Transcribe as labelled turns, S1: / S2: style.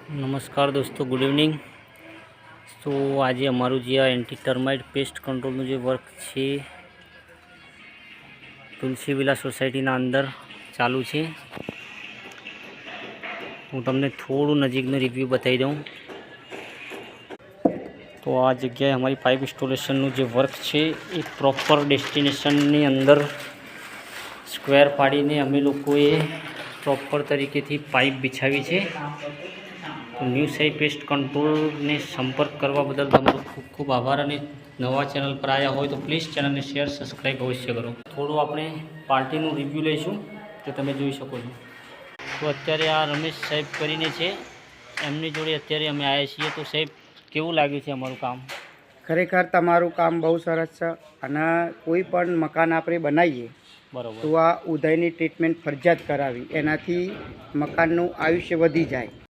S1: नमस्कार दोस्तों, good evening. तो आज अमरु जे आ एंटी टर्माइट पेस्ट कंट्रोल जो वर्क है तुलसी विला सोसायटी अंदर चालू है। हूँ तमने थोड़ू नजीक रिव्यू बताई दूँ तो आ जगह हमारी पाइप इंस्टॉलेशन जो वर्क है एक प्रॉपर डेस्टिनेशन अंदर स्क्वेर पाड़ी ने अमे लोकोए प्रॉपर तरीके थी पाइप बिछावी है। तो न्यू साई पेस्ट कंट्रोल ने संपर्क करवा बदल तमारो खूब खूब आभार। और नवा चैनल पर आया हो तो प्लीज चैनल ने शेयर सब्सक्राइब अवश्य करो। थोड़ू आपणे पार्टीनु रिव्यू लईशुं तो तमे जोई शको छो। तो अत्यारे आ रमेश साहेब करीने छे, एमनी जोड़े अत्यारे अमे आया छीए। तो साहेब केवुं लाग्युं छे अमारुं काम?
S2: खरेखर तमारुं काम बहुत सरस छे अने कोई पण मकान आपणे बनावीए
S1: बरोबर
S2: तो आ उदयनी ट्रीटमेंट फरजियात करावी, एनाथी मकाननुं आयुष्य वधी जाय।